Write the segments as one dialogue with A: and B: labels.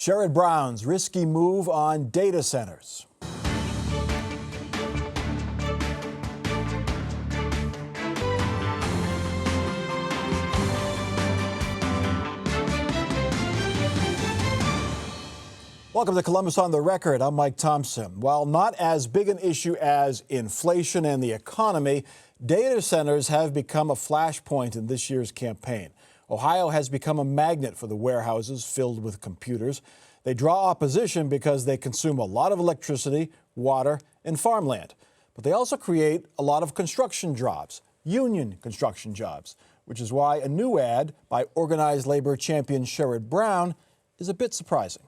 A: Sherrod Brown's risky move on data centers. Welcome to Columbus on the Record. I'm Mike Thompson. While not as big an issue as inflation and the economy, data centers have become a flashpoint in this year's campaign. Ohio has become a magnet for the warehouses filled with computers. They draw opposition because they consume a lot of electricity, water, and farmland. But they also create a lot of construction jobs, union construction jobs, which is why a new ad by organized labor champion Sherrod Brown is a bit surprising.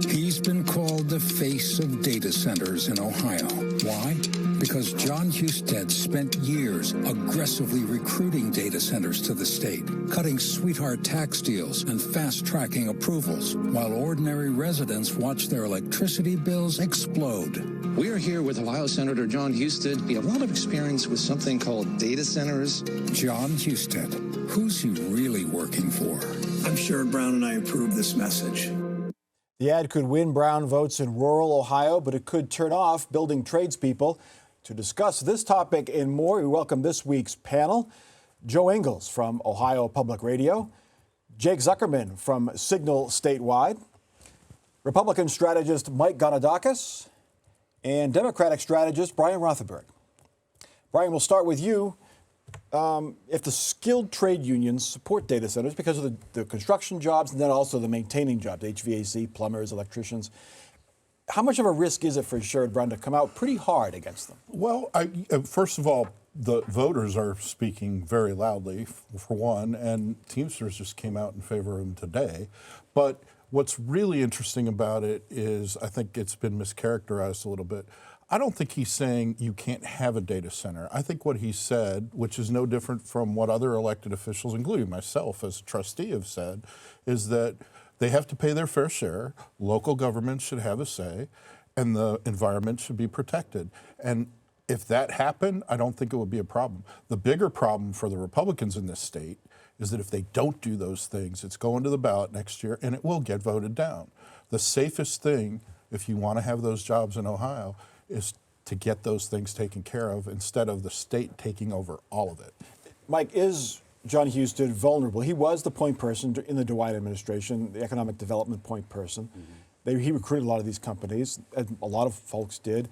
B: He's been called the face of data centers in Ohio. Why? Because Jon Husted spent years aggressively recruiting data centers to the state, cutting sweetheart tax deals and fast-tracking approvals, while ordinary residents watch their electricity bills explode.
C: We are here with Ohio Senator Jon Husted. He has a lot of experience with something called data centers.
B: Jon Husted, who's he really working for?
D: I'm Sherrod Brown, and I approve this message.
A: The ad could win Brown votes in rural Ohio, but it could turn off building tradespeople. To discuss this topic and more, we welcome this week's panel. Joe Ingles from Ohio Public Radio, Jake Zuckerman from Signal Statewide, Republican strategist Mike Gonadakis, and Democratic strategist Brian Rothenberg. Brian, we'll start with you. If the skilled trade unions support data centers because of the construction jobs and then also the maintaining jobs, HVAC, plumbers, electricians, how much of a risk is it for Sherrod Brown to come out pretty hard against them?
E: Well, first of all, the voters are speaking very loudly, for one, and Teamsters just came out in favor of them today. But what's really interesting about it is I think it's been mischaracterized a little bit. I don't think he's saying you can't have a data center. I think what he said, which is no different from what other elected officials, including myself as a trustee, have said, is that they have to pay their fair share, local governments should have a say, and the environment should be protected. And if that happened, I don't think it would be a problem. The bigger problem for the Republicans in this state is that if they don't do those things, it's going to the ballot next year and it will get voted down. The safest thing, if you want to have those jobs in Ohio, is to get those things taken care of instead of the state taking over all of it.
A: Mike, is Jon Husted vulnerable? He was the point person in the Dwight administration, the economic development point person. He recruited a lot of these companies, and a lot of folks did.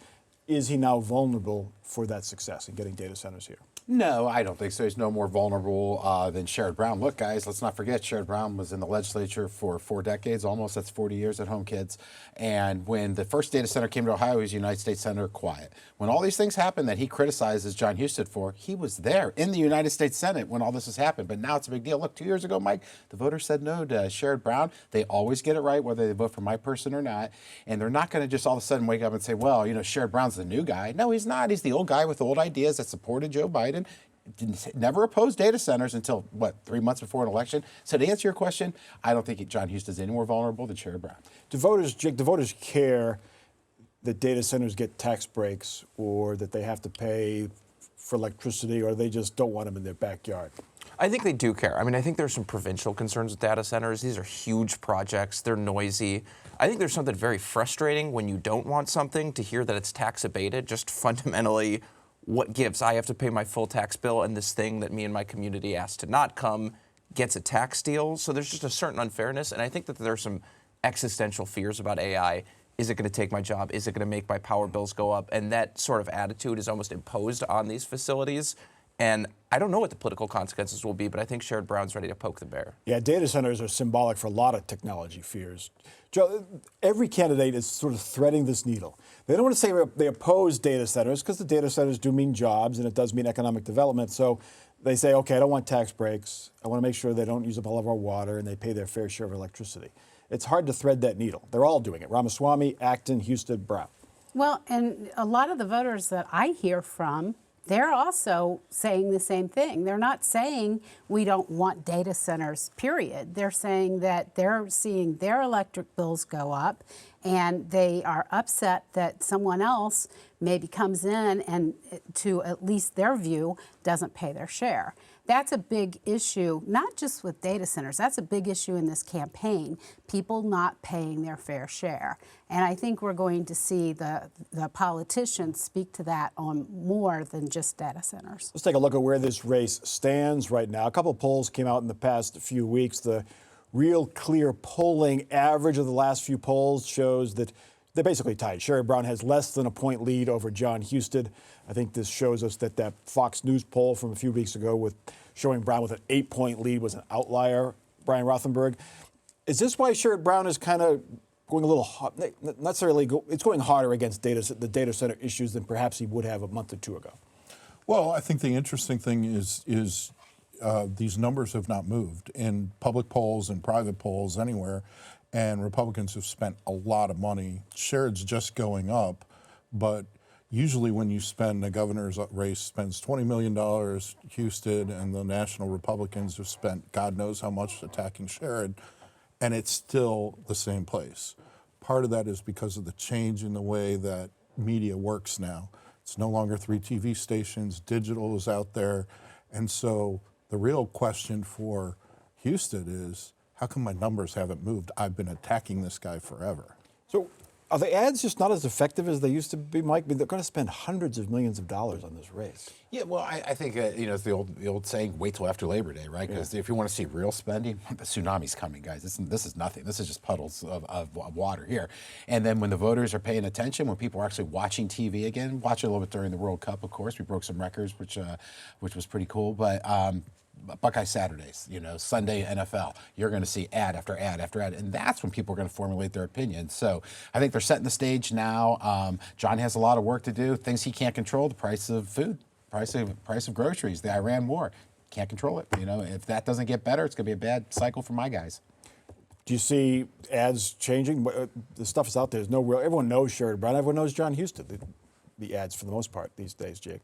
A: Is he now vulnerable for that success in getting data centers here?
F: No, I don't think so. He's no more vulnerable than Sherrod Brown. Look, guys, let's not forget Sherrod Brown was in the legislature for 4 decades, almost. That's 40 years at home, kids. And when the first data center came to Ohio, he was United States Senator quiet. When all these things happened that he criticizes Jon Husted for, he was there in the United States Senate when all this has happened. But now it's a big deal. Look, 2 years ago, Mike, the voters said no to Sherrod Brown. They always get it right, whether they vote for my person or not. And they're not going to just all of a sudden wake up and say, well, you know, Sherrod Brown's the new guy. No, he's not. He's the old guy with old ideas that supported Joe Biden. Never opposed data centers until, 3 months before an election. So to answer your question, I don't think Jon Husted is any more vulnerable than Sherrod Brown.
A: Do voters care that data centers get tax breaks or that they have to pay for electricity, or they just don't want them in their backyard?
G: I think they do care. I mean, I think there's some provincial concerns with data centers. These are huge projects. They're noisy. I think there's something very frustrating when you don't want something to hear that it's tax abated. Just fundamentally, what gives? I have to pay my full tax bill, and this thing that me and my community asked to not come gets a tax deal. So there's just a certain unfairness, and I think that there's some existential fears about AI. Is it going to take my job? Is it going to make my power bills go up? And that sort of attitude is almost imposed on these facilities. And I don't know what the political consequences will be, but I think Sherrod Brown's ready to poke the bear.
A: Yeah, data centers are symbolic for a lot of technology fears. Joe, every candidate is sort of threading this needle. They don't want to say they oppose data centers because the data centers do mean jobs and it does mean economic development. So they say, okay, I don't want tax breaks. I want to make sure they don't use up all of our water and they pay their fair share of electricity. It's hard to thread that needle. They're all doing it. Ramaswamy, Acton, Husted, Brown.
H: Well, and a lot of the voters that I hear from, they're also saying the same thing. They're not saying we don't want data centers, period. They're saying that they're seeing their electric bills go up and they are upset that someone else maybe comes in and, to at least their view, doesn't pay their share. that's a big issue, not just with data centers. That's a big issue in this campaign, people not paying their fair share. And I think we're going to see the politicians speak to that on more than just data centers.
A: Let's take a look at where this race stands right now. A couple of polls came out in the past few weeks. The Real Clear polling average of the last few polls shows that they're basically tied. Sherrod Brown has less than a point lead over Jon Husted. I think this shows us that that Fox News poll from a few weeks ago with showing Brown with an 8-point lead was an outlier, Brian Rothenberg. Is this why Sherrod Brown is kind of going a little, not necessarily, it's going harder against the data center issues than perhaps he would have a month or two ago?
E: Well, I think the interesting thing is these numbers have not moved in public polls and private polls anywhere, and Republicans have spent a lot of money. Sherrod's just going up, but usually when you spend, a governor's race spends $20 million, Husted and the national Republicans have spent God knows how much attacking Sherrod, and it's still the same place. Part of that is because of the change in the way that media works now. It's no longer 3 TV stations, digital is out there, and so the real question for Husted is, how come my numbers haven't moved? I've been attacking this guy forever.
A: So are the ads just not as effective as they used to be, Mike? I mean, they're going to spend hundreds of millions of dollars on this race.
F: Yeah, well, I think it's the old saying, wait till after Labor Day, right? Because if you want to see real spending, the tsunami's coming, guys. This is nothing. This is just puddles of water here. And then when the voters are paying attention, when people are actually watching TV again, watch it a little bit during the World Cup, of course. We broke some records, which was pretty cool. But Buckeye Saturdays, Sunday NFL, you're going to see ad after ad after ad, and that's when people are going to formulate their opinions. So I think they're setting the stage now. Jon has a lot of work to do, things he can't control, the price of food, price of groceries, the Iran war, can't control it. If that doesn't get better, it's going to be a bad cycle for my guys.
A: Do you see ads changing? The stuff is out there. There's no real, everyone knows Sherrod Brown, everyone knows Jon Husted, the ads for the most part these days, Jake.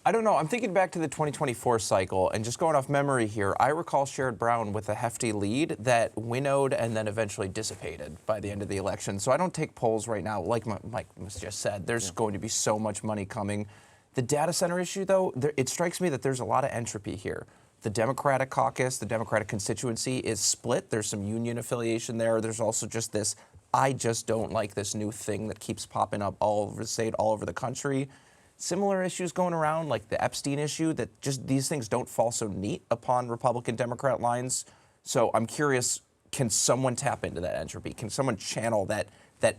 G: I don't know. I'm thinking back to the 2024 cycle, and just going off memory here, I recall Sherrod Brown with a hefty lead that winnowed and then eventually dissipated by the end of the election. So I don't take polls right now. Like Mike just said, there's going to be so much money coming. The data center issue, though, it strikes me that there's a lot of entropy here. The Democratic caucus, the Democratic constituency is split. There's some union affiliation there. There's also just this, I just don't like this new thing that keeps popping up all over the state, all over the country. Similar issues going around, like the Epstein issue, that just these things don't fall so neat upon Republican-Democrat lines. So I'm curious, can someone tap into that entropy? Can someone channel that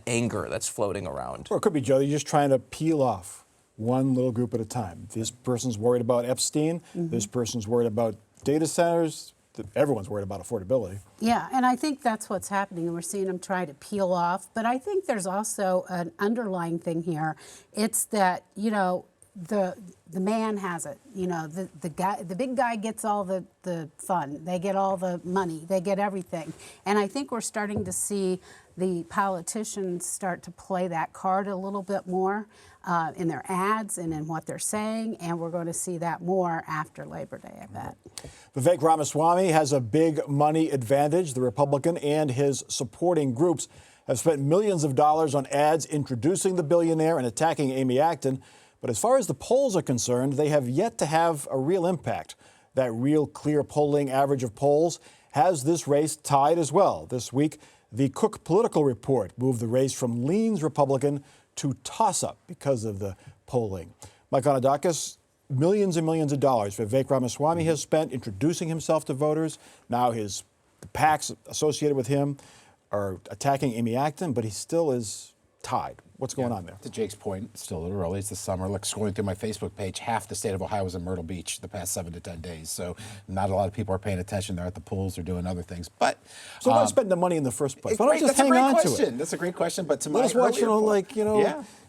G: anger that's floating around?
A: Or it could be, Joe, you're just trying to peel off one little group at a time. This person's worried about Epstein. This person's worried about data centers. Everyone's worried about affordability.
H: Yeah, and I think that's what's happening, and we're seeing them try to peel off. But I think there's also an underlying thing here. It's that, the man has it. The big guy gets all the fun. They get all the money. They get everything. And I think we're starting to see the politicians start to play that card a little bit more in their ads and in what they're saying, and we're going to see that more after Labor Day, I bet.
A: Vivek Ramaswamy has a big money advantage. The Republican and his supporting groups have spent millions of dollars on ads introducing the billionaire and attacking Amy Acton. But as far as the polls are concerned, they have yet to have a real impact. That Real Clear polling average of polls has this race tied as well. This week, the Cook Political Report moved the race from leans Republican to toss-up because of the polling. Mike Onadakis, millions and millions of dollars Vivek Ramaswamy has spent introducing himself to voters. Now his PACs associated with him are attacking Amy Acton, but he still is tied. What's going on there?
F: To Jake's point, it's still a little early. It's the summer. Look, scrolling through my Facebook page, half the state of Ohio was in Myrtle Beach the past 7 to 10 days. So not a lot of people are paying attention. They're at the pools. They're doing other things. But
A: so why spend the money in the first place? Why don't just hang on to it?
F: That's a great question. But to
A: let us watch,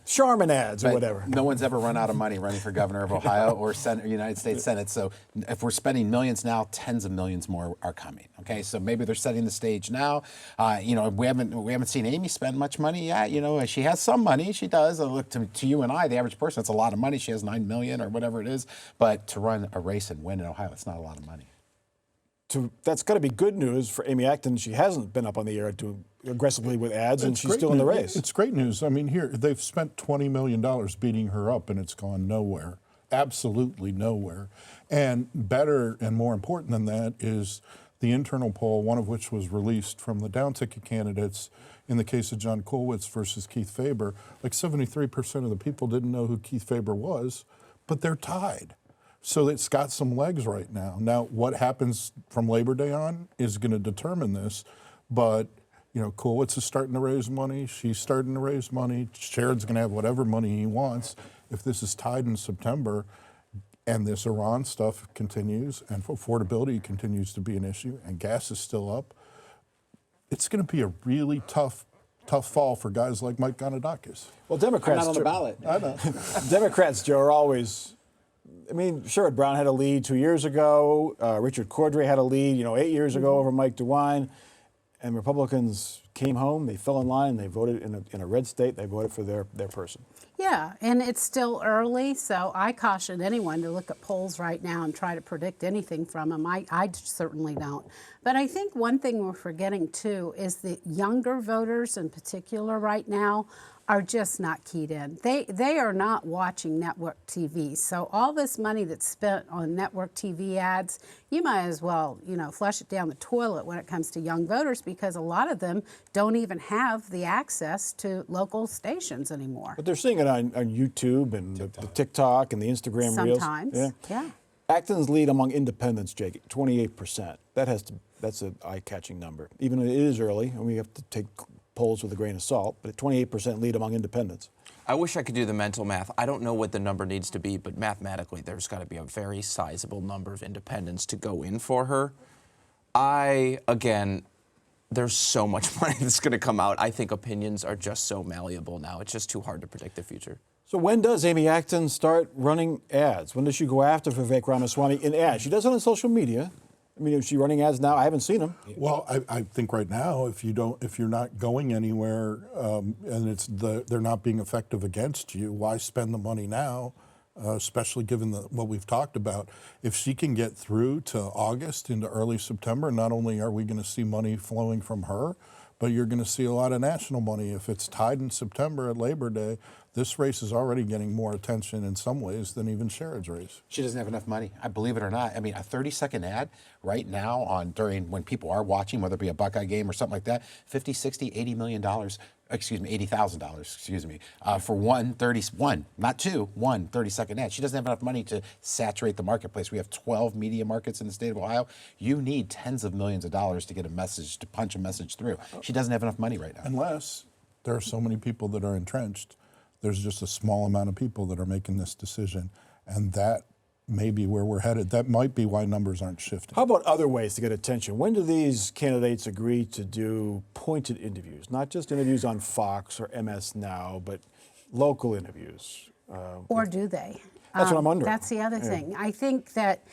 A: Charmin ads or whatever.
F: No one's ever run out of money running for governor of Ohio or United States Senate. So if we're spending millions now, tens of millions more are coming. Okay, so maybe they're setting the stage now. We haven't seen Amy spend much money yet. She has some money. She does. Look, to you and I, the average person, it's a lot of money. She has $9 million or whatever it is. But to run a race and win in Ohio, it's not a lot of money.
A: That's got to be good news for Amy Acton. She hasn't been up on the air doing aggressively with ads, and she's still in the race.
E: It's great news. I mean, here, they've spent $20 million beating her up, and it's gone nowhere. absolutely nowhere. And better and more important than that is the internal poll, one of which was released from the down ticket candidates in the case of John Kulwitz versus Keith Faber. Like 73% of the people didn't know who Keith Faber was, but they're tied. So it's got some legs right now. Now, what happens from Labor Day on is going to determine this, but you know, Kulwitz is starting to raise money. She's starting to raise money. Sherrod's going to have whatever money he wants. If this is tied in September and this Iran stuff continues and affordability continues to be an issue and gas is still up, it's going to be a really tough fall for guys like Mike Ganadakis.
A: Well, Democrats...
I: I'm not on the ballot.
A: I know. Democrats, Joe, are always... I mean, Sherrod Brown had a lead 2 years ago. Richard Cordray had a lead, 8 years ago over Mike DeWine. And Republicans came home, they fell in line, and they voted in a red state. They voted for their person.
H: Yeah, and it's still early, so I caution anyone to look at polls right now and try to predict anything from them. I certainly don't. But I think one thing we're forgetting, too, is the younger voters in particular right now are just not keyed in. They are not watching network TV. So all this money that's spent on network TV ads, you might as well, flush it down the toilet when it comes to young voters, because a lot of them don't even have the access to local stations anymore.
A: But they're seeing it on YouTube and the TikTok and the Instagram Reels.
H: Sometimes, yeah.
A: Acton's lead among independents, Jake, 28%. That's an eye-catching number. Even though it is early, and we have to take polls with a grain of salt, but a 28% lead among independents.
G: I wish I could do the mental math. I don't know what the number needs to be, but mathematically there's got to be a very sizable number of independents to go in for her. There's so much money that's going to come out. I think opinions are just so malleable now. It's just too hard to predict the future.
A: So when does Amy Acton start running ads? When does she go after Vivek Ramaswamy in ads? She does it on social media. I mean, is she running ads now? I haven't seen them.
E: Well, I think right now, if you're not going anywhere and they're not being effective against you, why spend the money now? Especially given what we've talked about. If she can get through to August into early September, not only are we going to see money flowing from her, but you're going to see a lot of national money. If it's tied in September at Labor Day, this race is already getting more attention in some ways than even Sherrod's race.
F: She doesn't have enough money. I believe it or not. I mean, a 30-second ad right now during when people are watching, whether it be a Buckeye game or something like that, $50, $60, $80 million. $80,000, for one 30-second ad. She doesn't have enough money to saturate the marketplace. We have 12 media markets in the state of Ohio. You need tens of millions of dollars to get a message, to punch a message through. She doesn't have enough money right now.
E: Unless there are so many people that are entrenched, there's just a small amount of people that are making this decision, and that may be where we're headed. That might be why numbers aren't shifting.
A: How about other ways to get attention? When do these candidates agree to do pointed interviews? Not just interviews on Fox or MS Now, but local interviews.
H: Or do they?
A: That's what I'm wondering.
H: That's the other thing. I think that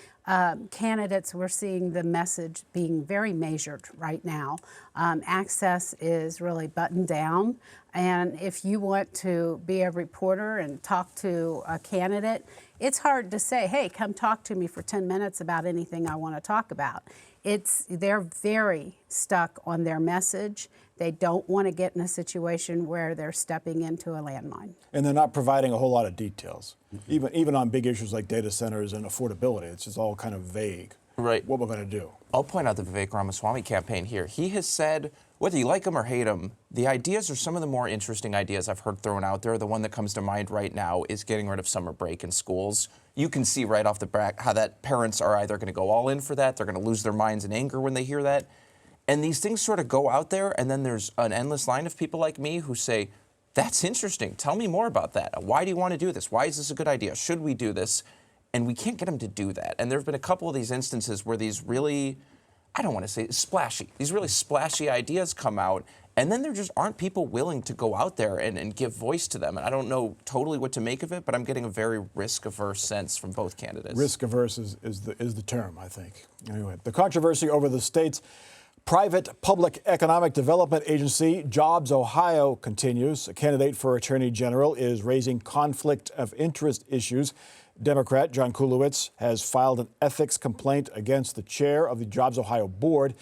H: candidates, we're seeing the message being very measured right now. Access is really buttoned down. And if you want to be a reporter and talk to a candidate, it's hard to say, hey, come talk to me for 10 minutes about anything I want to talk about. They're very stuck on their message. They don't want to get in a situation where they're stepping into a landmine.
A: And they're not providing a whole lot of details, even on big issues like data centers and affordability. It's just all kind of vague.
G: Right.
A: What we're going to do.
G: I'll point out the Vivek Ramaswamy campaign here. He has said, whether you like him or hate him, the ideas are some of the more interesting ideas I've heard thrown out there. The one that comes to mind right now is getting rid of summer break in schools. You can see right off the bat how that parents are either going to go all in for that, they're going to lose their minds in anger when they hear that. And these things sort of go out there, and then there's an endless line of people like me who say, that's interesting. Tell me more about that. Why do you want to do this? Why is this a good idea? Should we do this? And we can't get them to do that. And there have been a couple of these instances where these really, I don't want to say splashy, these really splashy ideas come out, and then there just aren't people willing to go out there and give voice to them. And I don't know totally what to make of it, but I'm getting a very risk-averse sense from both candidates.
A: Risk-averse is the term, I think. Anyway, the controversy over the state's private public economic development agency, Jobs Ohio, continues. A candidate for Attorney General is raising conflict of interest issues. Democrat Jon Kulwitz has filed an ethics complaint against the chair of the Jobs Ohio board.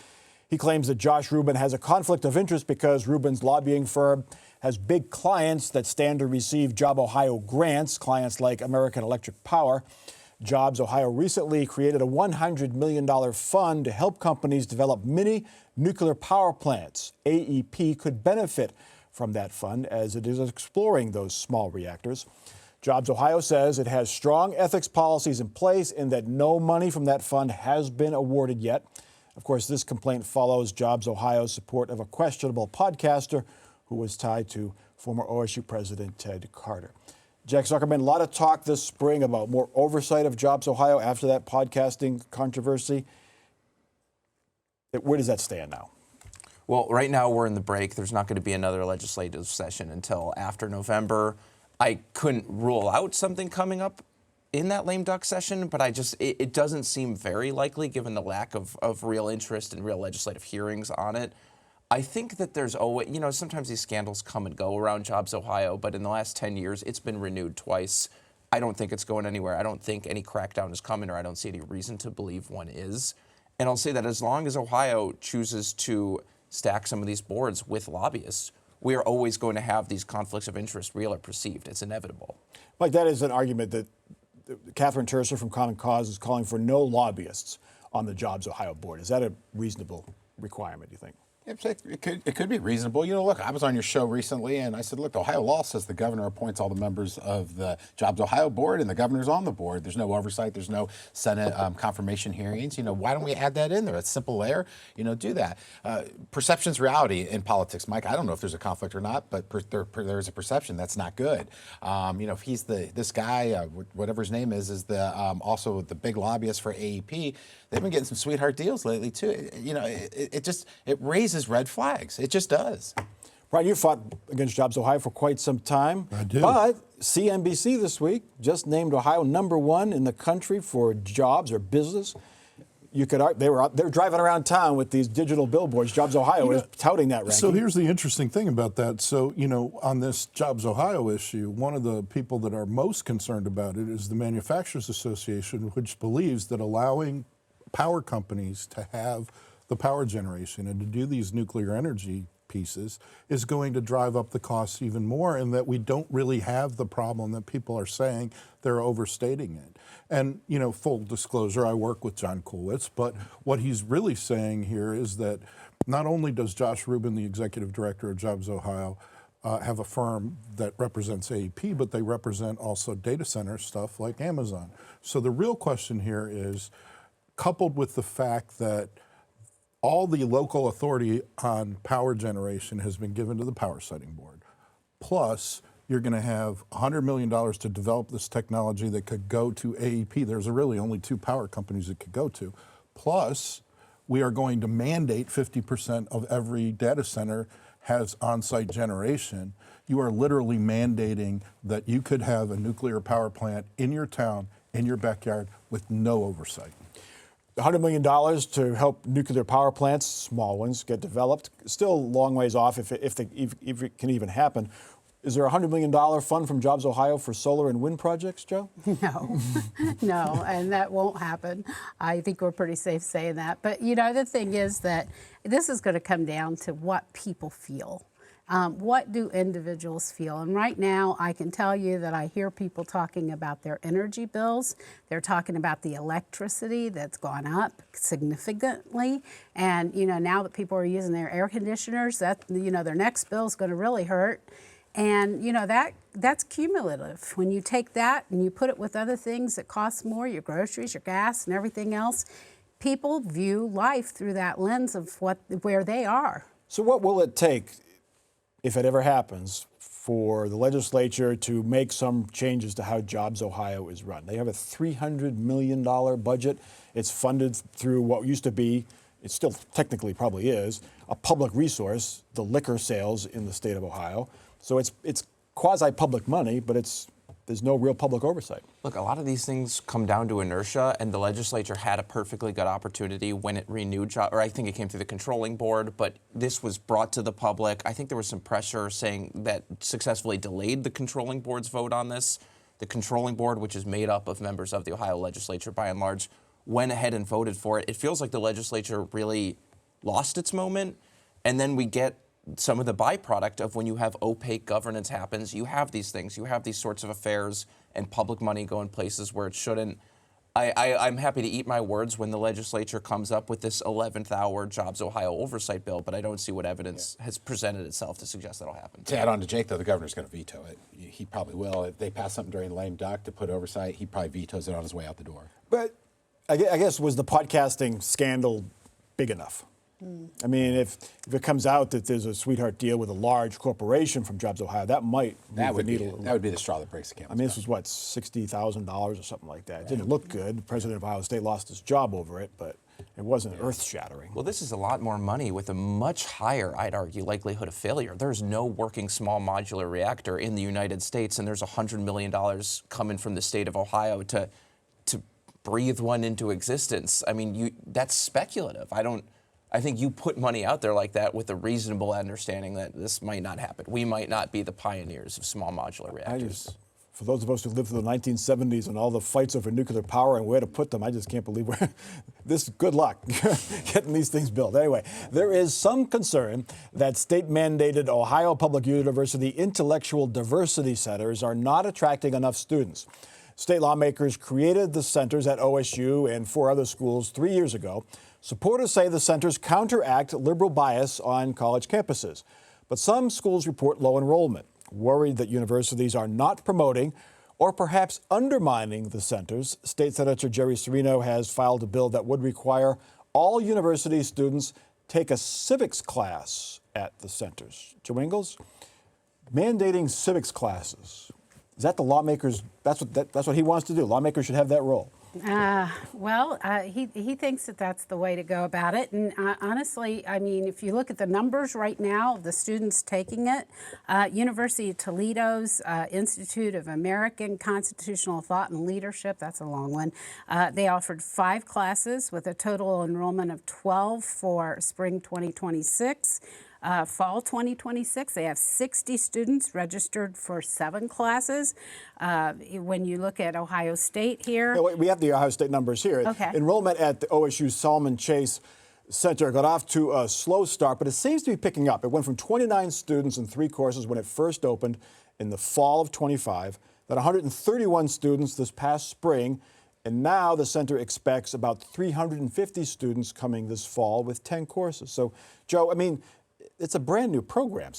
A: He claims that Josh Rubin has a conflict of interest because Rubin's lobbying firm has big clients that stand to receive Job Ohio grants, clients like American Electric Power. Jobs Ohio recently created a $100 million fund to help companies develop mini nuclear power plants. AEP could benefit from that fund as it is exploring those small reactors. Jobs Ohio says it has strong ethics policies in place and that no money from that fund has been awarded yet. Of course, this complaint follows Jobs Ohio's support of a questionable podcaster who was tied to former OSU President Ted Carter. Jack Zuckerman, a lot of talk this spring about more oversight of Jobs Ohio after that podcasting controversy. Where does that stand now?
G: Well, right now we're in the break. There's not going to be another legislative session until after November. I couldn't rule out something coming up in that lame duck session, but it doesn't seem very likely given the lack of real interest and real legislative hearings on it. I think that there's always, sometimes these scandals come and go around Jobs Ohio, but in the last 10 years, it's been renewed twice. I don't think it's going anywhere. I don't think any crackdown is coming, or I don't see any reason to believe one is. And I'll say that as long as Ohio chooses to stack some of these boards with lobbyists, we are always going to have these conflicts of interest, real or perceived. It's inevitable.
A: Mike, that is an argument that Catherine Terser from Common Cause is calling for no lobbyists on the Jobs Ohio board. Is that a reasonable requirement, do you think?
F: It could be reasonable. Look, I was on your show recently, and I said, look, Ohio law says the governor appoints all the members of the Jobs Ohio board, and the governor's on the board. There's no oversight. There's no Senate confirmation hearings. Why don't we add that in there? It's simple there. Do that. Perception's reality in politics, Mike. I don't know if there's a conflict or not, but there is a perception that's not good. If he's this guy, whatever his name is the also the big lobbyist for AEP. They've been getting some sweetheart deals lately too. It raises red flags. It just does.
A: Brian, you fought against Jobs Ohio for quite some time.
E: I do.
A: But CNBC this week just named Ohio #1 in the country for jobs or business. They were driving around town with these digital billboards. Jobs Ohio is touting that ranking.
E: So here's the interesting thing about that. So, on this Jobs Ohio issue, one of the people that are most concerned about it is the Manufacturers Association, which believes that allowing power companies to have the power generation and to do these nuclear energy pieces is going to drive up the costs even more, and that we don't really have the problem that people are saying. They're overstating it. And, full disclosure, I work with John Kulwitz, but what he's really saying here is that not only does Josh Rubin, the executive director of Jobs Ohio, have a firm that represents AEP, but they represent also data center stuff like Amazon. So the real question here is, coupled with the fact that all the local authority on power generation has been given to the Power Siting Board, plus you're going to have $100 million to develop this technology that could go to AEP. There's really only 2 power companies it could go to. Plus, we are going to mandate 50% of every data center has on-site generation. You are literally mandating that you could have a nuclear power plant in your town, in your backyard, with no oversight.
A: $100 million to help nuclear power plants, small ones, get developed. Still a long ways off if it can even happen. Is there a $100 million fund from Jobs Ohio for solar and wind projects, Joe?
H: No, no, and that won't happen. I think we're pretty safe saying that. But, the thing is that this is going to come down to what people feel. What do individuals feel? And right now, I can tell you that I hear people talking about their energy bills. They're talking about the electricity that's gone up significantly. And, now that people are using their air conditioners, that, their next bill is going to really hurt. And, that's cumulative. When you take that and you put it with other things that cost more, your groceries, your gas, and everything else, people view life through that lens of where they are.
A: So what will it take, if it ever happens, for the legislature to make some changes to how Jobs Ohio is run? They have a $300 million budget. It's funded through what used to be, it still technically probably is, a public resource, the liquor sales in the state of Ohio. So it's quasi-public money, but there's no real public oversight.
G: Look, a lot of these things come down to inertia, and the legislature had a perfectly good opportunity when it renewed, or I think it came through the controlling board, but this was brought to the public. I think there was some pressure saying that successfully delayed the controlling board's vote on this. The controlling board, which is made up of members of the Ohio legislature by and large, went ahead and voted for it. It feels like the legislature really lost its moment, and then we get some of the byproduct of when you have opaque governance happens. You have these things, you have these sorts of affairs, and public money go in places where it shouldn't. I'm happy to eat my words when the legislature comes up with this 11th hour Jobs Ohio oversight bill, but I don't see what evidence has presented itself to suggest that'll happen.
F: To add on to Jake, though, the governor's going to veto it. He probably will. If they pass something during lame duck to put oversight, he probably vetoes it on his way out the door.
A: But I guess, was the podcasting scandal big enough? I mean, if it comes out that there's a sweetheart deal with a large corporation from Jobs Ohio, that might move the needle.
F: That would be the straw that breaks the camel's back.
A: I mean, this was what, $60,000 or something like that. It didn't look good. The president of Ohio State lost his job over it, but it wasn't earth-shattering.
G: Well, this is a lot more money with a much higher, I'd argue, likelihood of failure. There's no working small modular reactor in the United States, and there's $100 million coming from the state of Ohio to breathe one into existence. I mean, that's speculative. I think you put money out there like that with a reasonable understanding that this might not happen. We might not be the pioneers of small modular reactors.
A: For those of us who lived through the 1970s and all the fights over nuclear power and where to put them, I just can't believe good luck getting these things built. Anyway, there is some concern that state-mandated Ohio Public University intellectual diversity centers are not attracting enough students. State lawmakers created the centers at OSU and 4 other schools 3 years ago. Supporters say the centers counteract liberal bias on college campuses. But some schools report low enrollment, worried that universities are not promoting or perhaps undermining the centers. State Senator Jerry Serino has filed a bill that would require all university students take a civics class at the centers. Joe Ingles, mandating civics classes. Is that the lawmakers? That's what he wants to do. Lawmakers should have that role.
H: He thinks that that's the way to go about it. And honestly, I mean, if you look at the numbers right now of the students taking it, University of Toledo's Institute of American Constitutional Thought and Leadership, that's a long one, they offered 5 classes with a total enrollment of 12 for spring 2026. Fall 2026, they have 60 students registered for 7 classes. When you look at Ohio State here.
A: No, we have the Ohio State numbers here.
H: Okay.
A: Enrollment at the OSU Salmon Chase Center got off to a slow start, but it seems to be picking up. It went from 29 students in 3 courses when it first opened in the fall of 25, then 131 students this past spring, and now the center expects about 350 students coming this fall with 10 courses. So, Joe, I mean, it's a brand new program.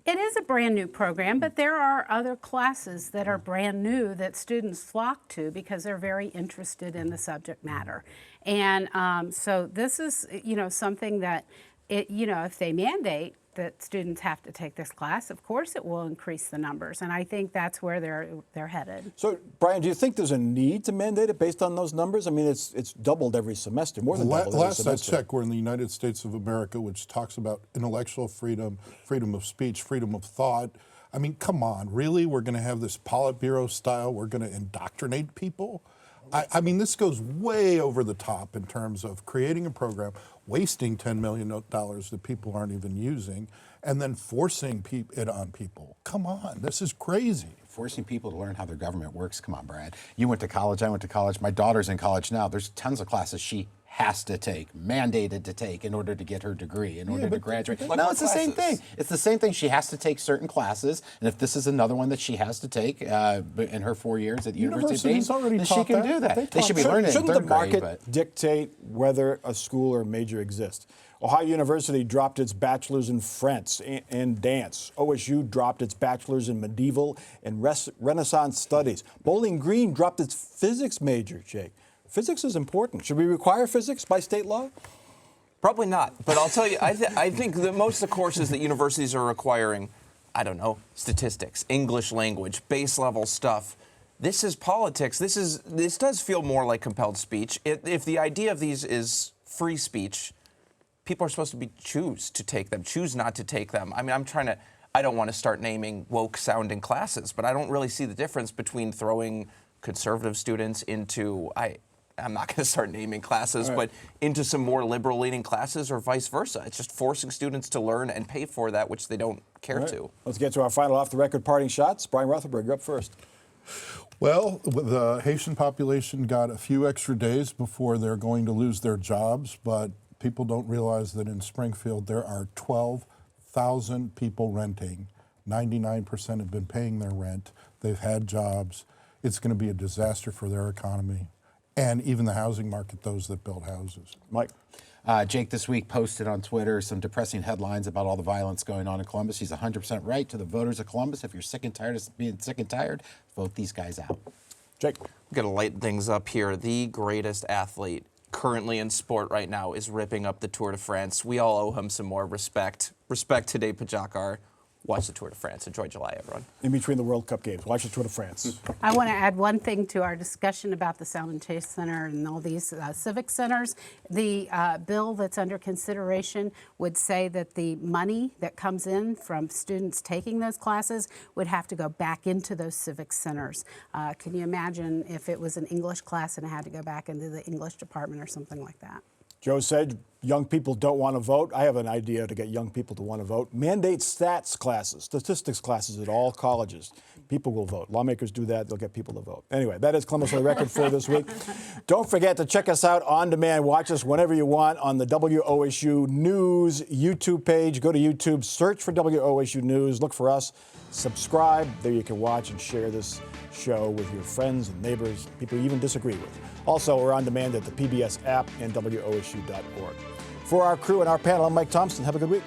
H: It is a brand new program, but there are other classes that are brand new that students flock to because they're very interested in the subject matter. And so this is, something that, if they mandate that students have to take this class, of course it will increase the numbers. And I think that's where they're headed.
A: So, Brian, do you think there's a need to mandate it based on those numbers? I mean, it's doubled every semester, more than doubled every semester.
E: Last I checked, we're in the United States of America, which talks about intellectual freedom, freedom of speech, freedom of thought. I mean, come on, really? We're going to have this Politburo style, we're going to indoctrinate people? I mean, this goes way over the top in terms of creating a program, wasting $10 million that people aren't even using, and then forcing it on people. Come on, this is crazy.
F: Forcing people to learn how their government works. Come on, Brad. You went to college, I went to college. My daughter's in college now. There's tons of classes she has to take, mandated to take in order to get her degree, in order to graduate. No, it's the same thing. It's the same thing. She has to take certain classes, and if this is another one that she has to take in her 4 years at the University of Dayton, then she can do that. They should be learning in 3rd grade.
A: Shouldn't the market dictate whether a school or major exists? Ohio University dropped its bachelor's in French and dance. OSU dropped its bachelor's in medieval and Renaissance studies. Bowling Green dropped its physics major, Jake. Physics is important. Should we require physics by state law?
G: Probably not. But I'll tell you, I think that most of the courses that universities are requiring, I don't know, statistics, English language, base level stuff. This is politics. This does feel more like compelled speech. If the idea of these is free speech, people are supposed to choose to take them, choose not to take them. I mean, I don't want to start naming woke sounding classes, but I don't really see the difference between throwing conservative students into, I'm not going to start naming classes, but into some more liberal leaning classes or vice versa. It's just forcing students to learn and pay for that which they don't care to.
A: Let's get to our final off the record parting shots. Brian Rutherford, you're up first.
E: Well, the Haitian population got a few extra days before they're going to lose their jobs, but people don't realize that in Springfield there are 12,000 people renting. 99% have been paying their rent. They've had jobs. It's going to be a disaster for their economy and even the housing market, those that build houses.
A: Mike.
F: Jake this week posted on Twitter some depressing headlines about all the violence going on in Columbus. He's 100% right. To the voters of Columbus, if you're sick and tired of being sick and tired, vote these guys out.
A: Jake.
G: We've got to lighten things up here. The greatest athlete currently in sport right now is ripping up the Tour de France. We all owe him some more respect. Respect today, Pajakar. Watch the Tour de France. Enjoy July, everyone.
A: In between the World Cup games, watch the Tour de France.
H: I want to add one thing to our discussion about the Sound and Chase Center and all these civic centers. The bill that's under consideration would say that the money that comes in from students taking those classes would have to go back into those civic centers. Can you imagine if it was an English class and it had to go back into the English department or something like that?
A: Joe said young people don't want to vote. I have an idea to get young people to want to vote. Mandate stats classes, statistics classes at all colleges. People will vote. Lawmakers do that, they'll get people to vote. Anyway, that is Columbus on the Record for this week. Don't forget to check us out on demand. Watch us whenever you want on the WOSU News YouTube page. Go to YouTube, search for WOSU News, look for us, subscribe. There you can watch and share this show with your friends and neighbors, people you even disagree with. Also, we're on demand at the PBS app and WOSU.org. For our crew and our panel, I'm Mike Thompson. Have a good week.